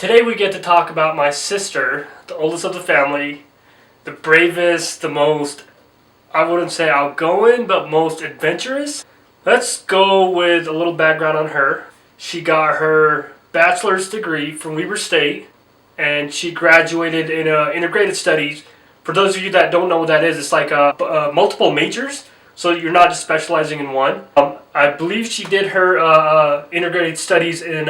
Today we get to talk about my sister, the oldest of the family, the bravest, the most, I wouldn't say outgoing, but most adventurous. Let's go with a little background on her. She got her bachelor's degree from Weber State, and she graduated in integrated studies. For those of you that don't know what that is, it's like multiple majors, so you're not just specializing in one. I believe she did her integrated studies in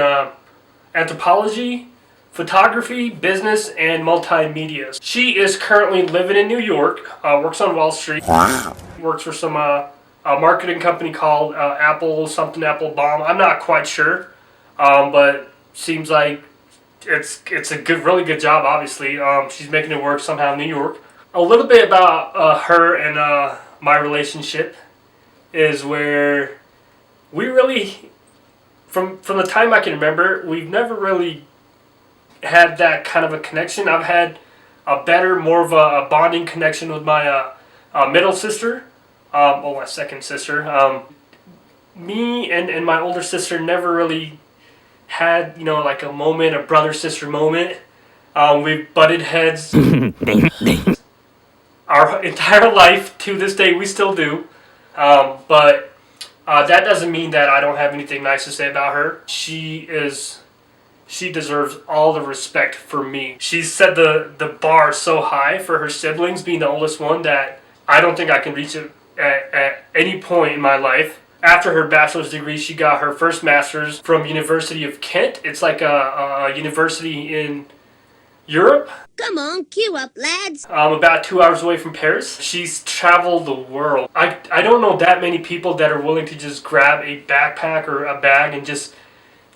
anthropology, photography, business, and multimedia. She is currently living in New York, works on Wall Street, works for some marketing company called Apple Bomb. I'm not quite sure, but seems like it's a really good job. Obviously, she's making it work somehow in New York. A little bit about her and my relationship is where we really, from the time I can remember, we've never really had that kind of a connection. I've had a better, more of a bonding connection with my middle sister, my second sister. Me and my older sister never really had, like a moment, a brother-sister moment. We butted heads our entire life. To this day, we still do. But that doesn't mean that I don't have anything nice to say about her. She deserves all the respect for me. She's set the bar so high for her siblings, being the oldest one, that I don't think I can reach it at any point in my life. After her bachelor's degree, she got her first master's from University of Kent. It's like a university in Europe. Come on, queue up, lads. About 2 hours away from Paris. She's traveled the world. I don't know that many people that are willing to just grab a backpack or a bag and just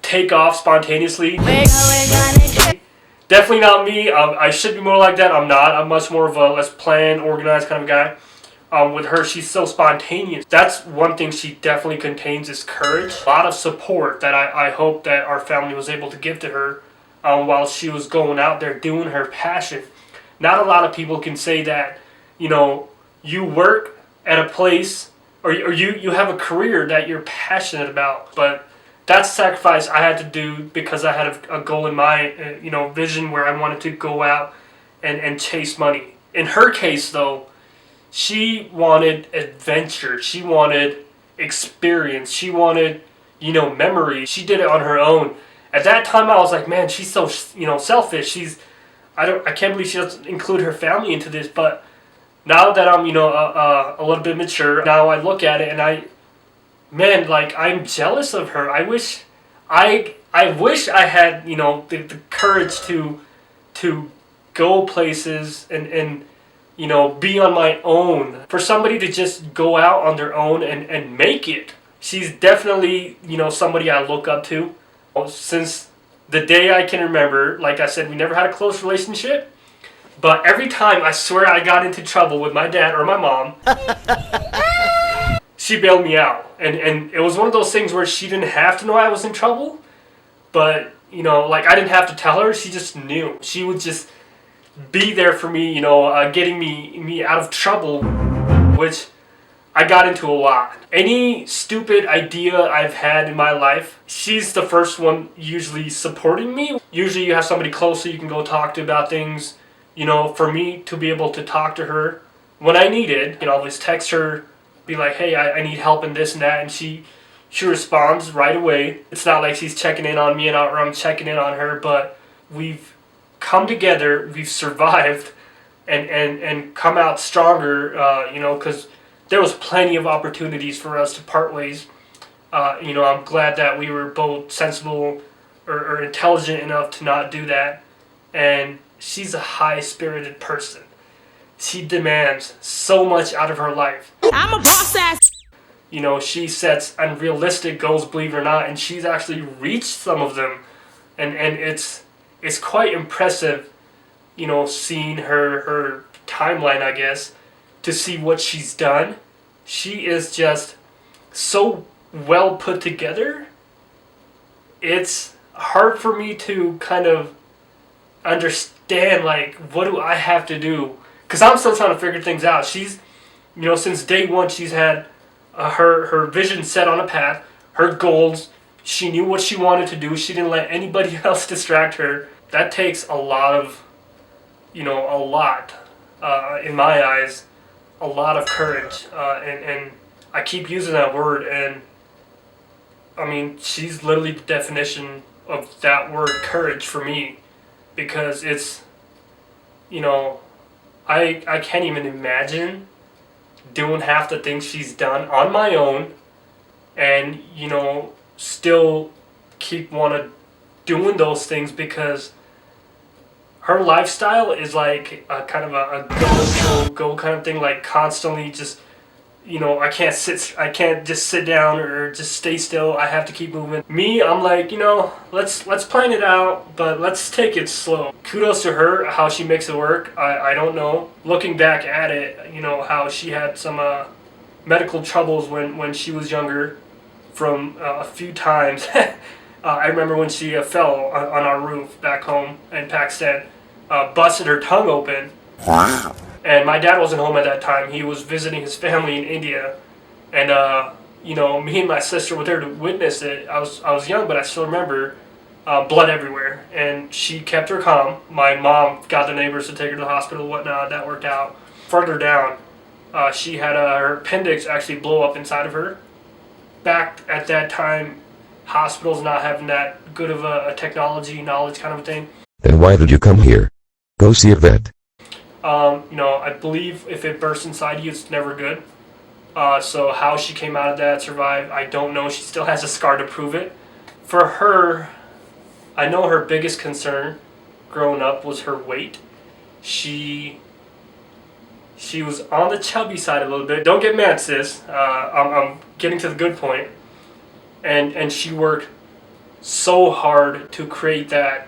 take off spontaneously. Definitely not me. I should be more like that. I'm not. I'm much more of a less planned, organized kind of guy. With her, she's so spontaneous. That's one thing she definitely contains, is courage. A lot of support that I hope that our family was able to give to her while she was going out there doing her passion. Not a lot of people can say that, you work at a place or you have a career that you're passionate about. But that's a sacrifice I had to do because I had a goal in my vision where I wanted to go out and chase money. In her case, though, she wanted adventure. She wanted experience. She wanted, memory. She did it on her own. At that time, I was like, man, she's so, selfish. I can't believe she doesn't include her family into this. But now that I'm, a little bit mature, now I look at it and I'm jealous of her. I wish I had, the courage to go places and be on my own. For somebody to just go out on their own and make it. She's definitely, somebody I look up to. Since the day I can remember, like I said, we never had a close relationship. But every time I swear I got into trouble with my dad or my mom, she bailed me out. And it was one of those things where she didn't have to know I was in trouble. But, I didn't have to tell her. She just knew. She would just be there for me, getting me out of trouble, which I got into a lot. Any stupid idea I've had in my life, she's the first one usually supporting me. Usually you have somebody close that you can go talk to about things. For me to be able to talk to her when I need it, I'll always text her, be like, hey, I need help in this and that, and she responds right away. It's not like she's checking in on me or I'm checking in on her, but we've come together, we've survived, and come out stronger, because there was plenty of opportunities for us to part ways. I'm glad that we were both sensible or intelligent enough to not do that. And she's a high-spirited person. She demands so much out of her life. I'm a boss ass. She sets unrealistic goals, believe it or not, and she's actually reached some of them. And it's quite impressive, seeing her timeline, I guess, to see what she's done. She is just so well put together. It's hard for me to kind of understand, what do I have to do? Because I'm still trying to figure things out. She's, since day one, she's had her vision set on a path, her goals. She knew what she wanted to do. She didn't let anybody else distract her. that takes a lot of, a lot, in my eyes, a lot of courage. And I keep using that word, and I mean, she's literally the definition of that word, courage, for me, because it's, I can't even imagine doing half the things she's done on my own, and still keep doing those things, because her lifestyle is like a kind of a go kind of thing, like constantly just, I can't just sit down or just stay still. I have to keep moving. Me, I'm like, let's plan it out, but let's take it slow. Kudos to her, how she makes it work. I don't know. Looking back at it, how she had some medical troubles when she was younger, from a few times. I remember when she fell on our roof back home in Pakistan, busted her tongue open. Wow. And my dad wasn't home at that time. He was visiting his family in India. And, me and my sister were there to witness it. I was young, but I still remember blood everywhere. And she kept her calm. My mom got the neighbors to take her to the hospital and whatnot. That worked out. Further down, she had her appendix actually blow up inside of her. Back at that time, hospitals not having that good of a technology knowledge kind of thing. Then why did you come here? Go see a vet. I believe if it bursts inside you, it's never good. So how she came out of that, survived, I don't know. She still has a scar to prove it. For her, I know her biggest concern growing up was her weight. She was on the chubby side a little bit. Don't get mad, sis. I'm getting to the good point. And she worked so hard to create that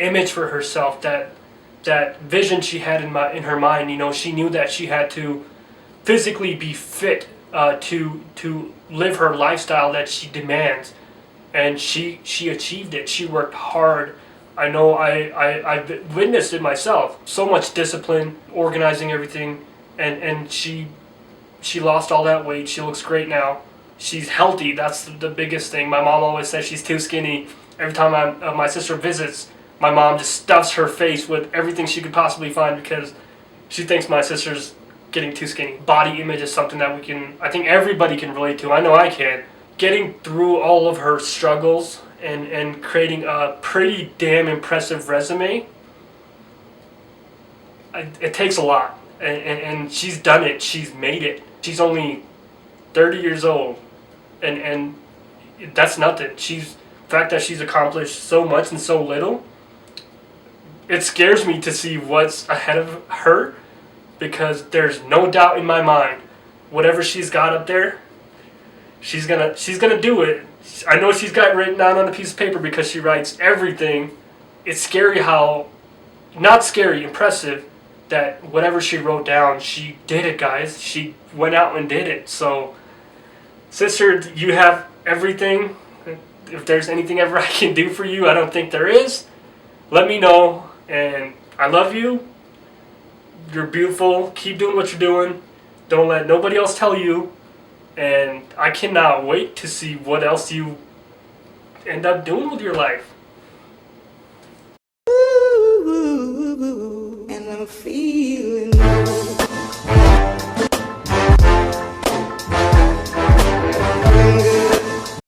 image for herself, that vision she had in her mind. She knew that she had to physically be fit to live her lifestyle that she demands, and she achieved it. She worked hard. I know I've witnessed it myself. So much discipline, organizing everything, and she lost all that weight. She looks great now. She's healthy. That's the biggest thing. My mom always says she's too skinny. Every time my sister visits, my mom just stuffs her face with everything she could possibly find, because she thinks my sister's getting too skinny. Body image is something that I think everybody can relate to. I know I can. Getting through all of her struggles and creating a pretty damn impressive resume, it takes a lot. And she's done it. She's made it. She's only 30 years old. And that's nothing. The fact that she's accomplished so much in so little, it scares me to see what's ahead of her, because there's no doubt in my mind, whatever she's got up there, she's gonna do it. I know she's got it written down on a piece of paper, because she writes everything. It's scary how, not scary, impressive, that whatever she wrote down, she did it, guys. She went out and did it. So, sister, you have everything. If there's anything ever I can do for you, I don't think there is, let me know. And I love you. You're beautiful. Keep doing what you're doing. Don't let nobody else tell you. And I cannot wait to see what else you end up doing with your life. And I'm feeling